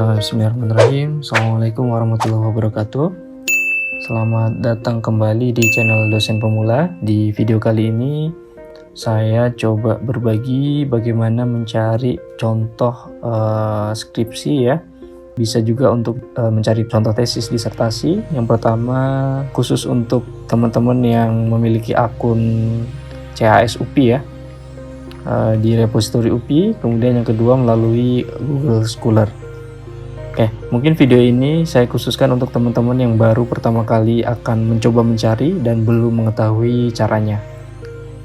Bismillahirrahmanirrahim. Assalamualaikum warahmatullahi wabarakatuh. Selamat datang kembali di channel Dosen Pemula. Di video kali ini saya coba berbagi bagaimana mencari contoh skripsi ya. Bisa juga untuk mencari contoh tesis disertasi. Yang pertama khusus untuk teman-teman yang memiliki akun CHS UPI ya, di repositori UPI. Kemudian yang kedua melalui Google Scholar. Oke, mungkin video ini saya khususkan untuk teman-teman yang baru pertama kali akan mencoba mencari dan belum mengetahui caranya.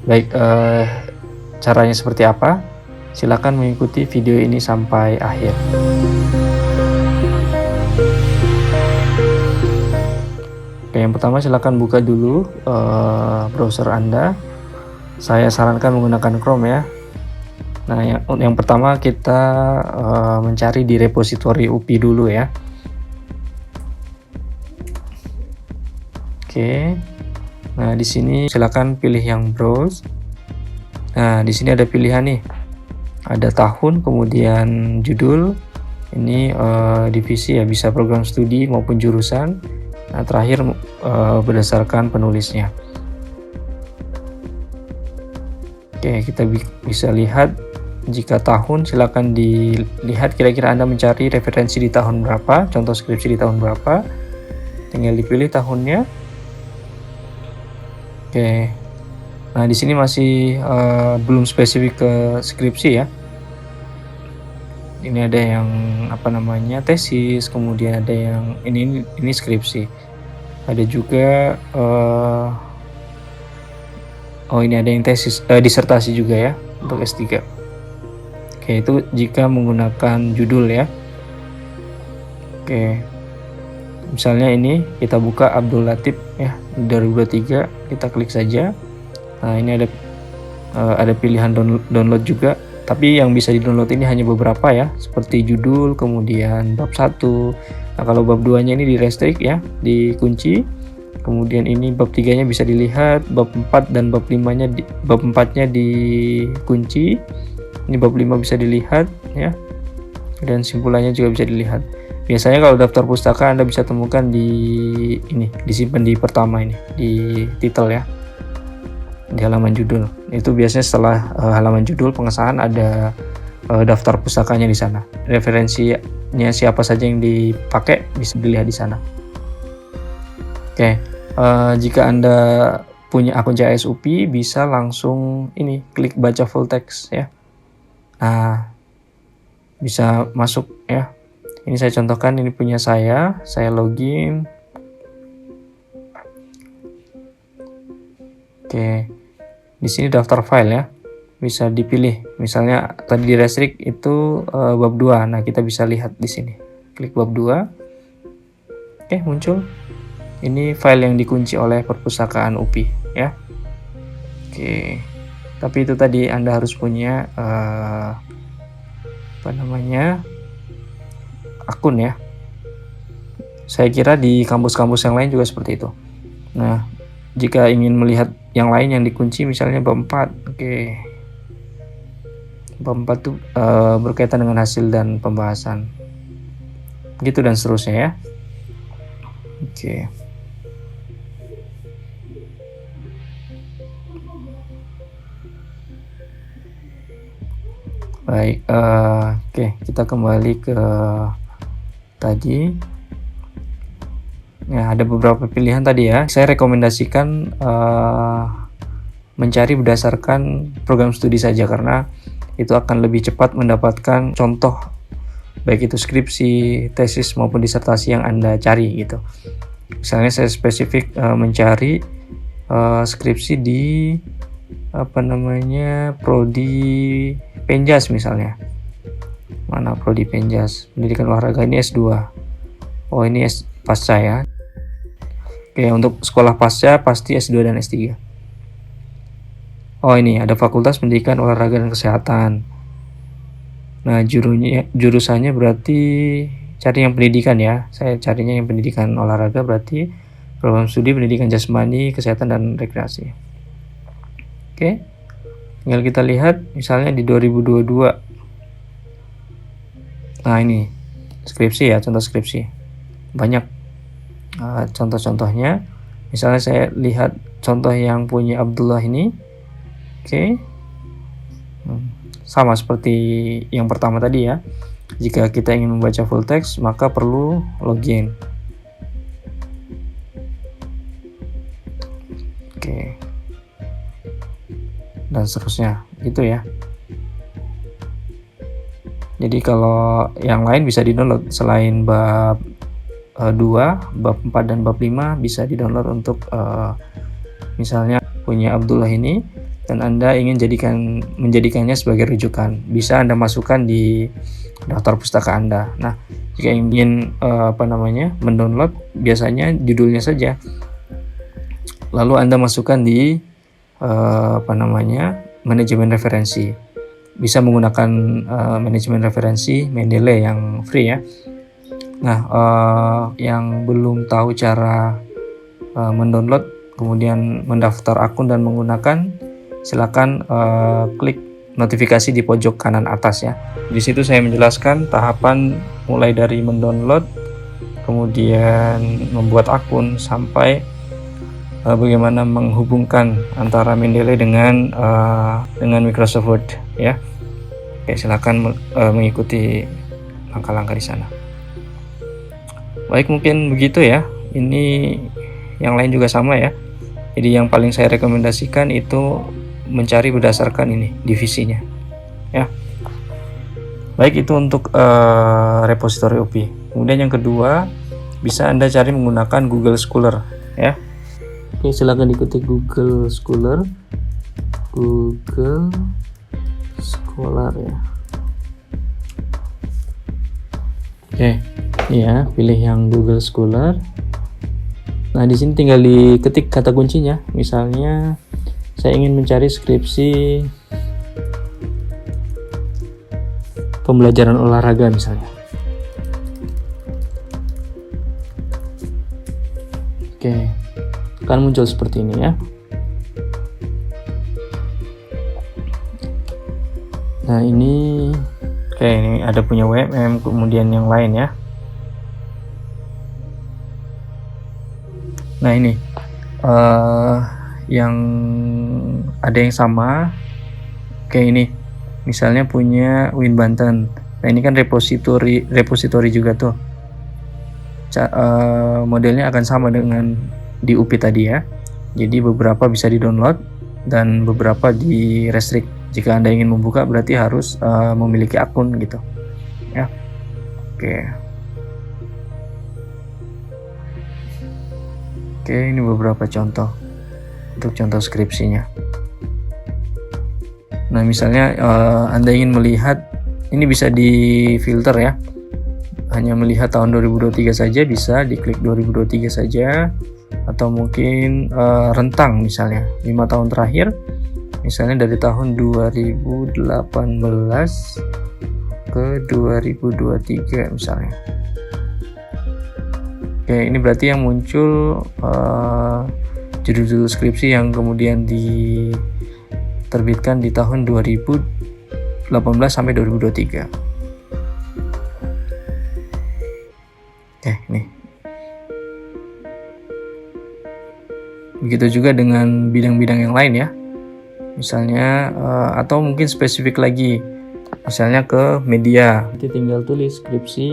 Baik, caranya seperti apa? Silakan mengikuti video ini sampai akhir. Oke, yang pertama silakan buka dulu browser Anda. Saya sarankan menggunakan Chrome ya. Nah, yang pertama kita mencari di repositori UPI dulu ya. Oke. Nah, di sini silakan pilih yang browse. Nah, di sini ada pilihan nih. Ada tahun, kemudian judul. Ini divisi ya, bisa program studi maupun jurusan. Nah, terakhir berdasarkan penulisnya. Oke, kita bisa lihat jika tahun silakan dilihat kira-kira Anda mencari referensi di tahun berapa, contoh skripsi di tahun berapa. Tinggal dipilih tahunnya. Oke. Nah, di sini masih belum spesifik ke skripsi ya. Ini ada yang tesis, kemudian ada yang ini skripsi. Ada juga ini ada yang tesis, disertasi juga ya untuk S3. Oke, itu jika menggunakan judul ya. Oke, misalnya ini kita buka Abdul Latif ya 2023, kita klik saja. Nah, ini ada pilihan download juga, tapi yang bisa di download ini hanya beberapa ya, seperti judul, kemudian bab 1. Nah, kalau bab 2 nya ini di restrict ya, dikunci. Kemudian ini bab 3-nya bisa dilihat, bab 4 dan bab 5-nya bab 4-nya dikunci. Ini bab 5 bisa dilihat ya. Dan simpulannya juga bisa dilihat. Biasanya kalau daftar pustaka Anda bisa temukan disimpan di pertama ini, di title ya. Di halaman judul. Itu biasanya setelah halaman judul pengesahan ada daftar pustakanya di sana. Referensinya siapa saja yang dipakai bisa dilihat di sana. Oke. Jika Anda punya akun CHS UPI, bisa langsung klik baca full text ya. Nah, bisa masuk ya. Ini saya contohkan, ini punya saya login. Oke, di sini daftar file ya, bisa dipilih. Misalnya tadi di restrict itu bab 2. Nah, kita bisa lihat di sini. Klik bab 2. Oke, muncul. Ini file yang dikunci oleh perpustakaan UPI ya. Oke. Tapi itu tadi Anda harus punya akun ya. Saya kira di kampus-kampus yang lain juga seperti itu. Nah, jika ingin melihat yang lain yang dikunci misalnya bab 4. Oke. Bab 4 itu berkaitan dengan hasil dan pembahasan. Gitu dan seterusnya ya. Oke. Baik, kita kembali ke tadi. Ya, ada beberapa pilihan tadi ya. Saya rekomendasikan mencari berdasarkan program studi saja karena itu akan lebih cepat mendapatkan contoh baik itu skripsi, tesis maupun disertasi yang Anda cari gitu. Misalnya saya spesifik mencari skripsi di prodi Penjas misalnya. Mana prodi Penjas? Pendidikan olahraga, ini S2. Oh, ini pasca ya. Oke, untuk sekolah pasca pasti S2 dan S3. Oh, ini ada Fakultas Pendidikan Olahraga dan Kesehatan. Nah, jurusannya berarti cari yang pendidikan ya. Saya carinya yang pendidikan olahraga, berarti program studi pendidikan jasmani, kesehatan dan rekreasi. Oke. Tinggal kita lihat misalnya di 2022. Nah, ini skripsi ya, contoh skripsi. Banyak contoh-contohnya. Misalnya saya lihat contoh yang punya Abdullah ini. Oke. Sama seperti yang pertama tadi ya. Jika kita ingin membaca full text, maka perlu login. Oke. Dan seterusnya, gitu ya. Jadi kalau yang lain bisa di-download selain bab 2, bab 4 dan bab 5 bisa di-download untuk misalnya punya Abdullah ini dan Anda ingin menjadikannya sebagai rujukan. Bisa Anda masukkan di daftar pustaka Anda. Nah, jika ingin mendownload, biasanya judulnya saja. Lalu Anda masukkan di manajemen referensi. Bisa menggunakan manajemen referensi Mendeley yang free ya. Nah, yang belum tahu cara mendownload kemudian mendaftar akun dan menggunakan, silakan klik notifikasi di pojok kanan atas ya. Di situ saya menjelaskan tahapan mulai dari mendownload, kemudian membuat akun sampai bagaimana menghubungkan antara Mendeley dengan Microsoft Word ya. Oke, silakan mengikuti langkah-langkah di sana. Baik, mungkin begitu ya. Ini yang lain juga sama ya. Jadi yang paling saya rekomendasikan itu mencari berdasarkan ini divisinya ya. Baik, itu untuk repository OP. Kemudian yang kedua, bisa Anda cari menggunakan Google Scholar ya. Oke, silakan ikuti Google Scholar. Google Scholar ya. Oke, ya, pilih yang Google Scholar. Nah, di sini tinggal diketik kata kuncinya. Misalnya saya ingin mencari skripsi pembelajaran olahraga misalnya. Oke, akan muncul seperti ini ya. Nah, ini ada punya WMM, kemudian yang lain ya. Nah, ini yang ada yang sama. Oke, ini misalnya punya Win Banten. Nah, ini kan repository juga tuh. Modelnya akan sama dengan di UPI tadi ya. Jadi beberapa bisa di-download dan beberapa di-restrict. Jika Anda ingin membuka berarti harus memiliki akun gitu ya. Oke, ini beberapa contoh untuk contoh skripsinya. Nah, misalnya Anda ingin melihat, ini bisa di-filter ya. Hanya melihat tahun 2023 saja, bisa diklik 2023 saja. Atau mungkin rentang misalnya 5 tahun terakhir. Misalnya dari tahun 2018 ke 2023 misalnya. Oke, ini berarti yang muncul judul-judul skripsi yang kemudian diterbitkan di tahun 2018 sampai 2023. Oke, ini. Begitu juga dengan bidang-bidang yang lain ya. Misalnya atau mungkin spesifik lagi. Misalnya ke media. Nanti tinggal tulis skripsi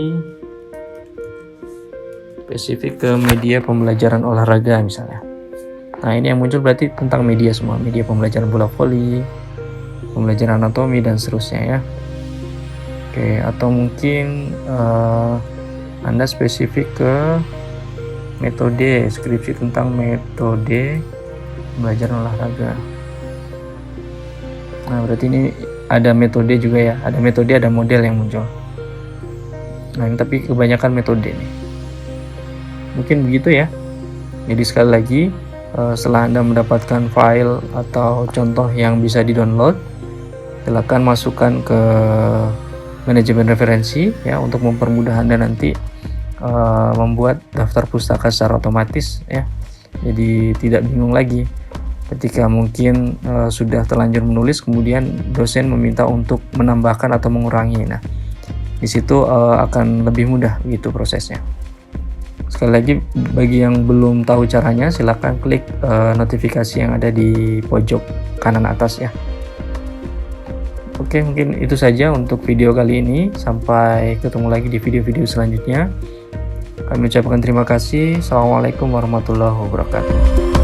spesifik ke media pembelajaran olahraga misalnya. Nah, ini yang muncul berarti tentang media semua, media pembelajaran bola voli, pembelajaran anatomi dan seterusnya ya. Oke, atau mungkin Anda spesifik ke metode, skripsi tentang metode pembelajaran olahraga. Nah, berarti ini ada metode juga ya, ada metode, ada model yang muncul. Nah, ini tapi kebanyakan metode nih. Mungkin begitu ya. Jadi sekali lagi, setelah Anda mendapatkan file atau contoh yang bisa di-download, silakan masukkan ke manajemen referensi ya untuk mempermudah Anda nanti membuat daftar pustaka secara otomatis ya. Jadi tidak bingung lagi ketika mungkin sudah terlanjur menulis kemudian dosen meminta untuk menambahkan atau mengurangi. Nah, Di situ akan lebih mudah gitu prosesnya. Sekali lagi, bagi yang belum tahu caranya, silahkan klik notifikasi yang ada di pojok kanan atas ya. Oke, mungkin itu saja untuk video kali ini. Sampai ketemu lagi di video-video selanjutnya. Kami ucapkan terima kasih. Assalamualaikum warahmatullahi wabarakatuh.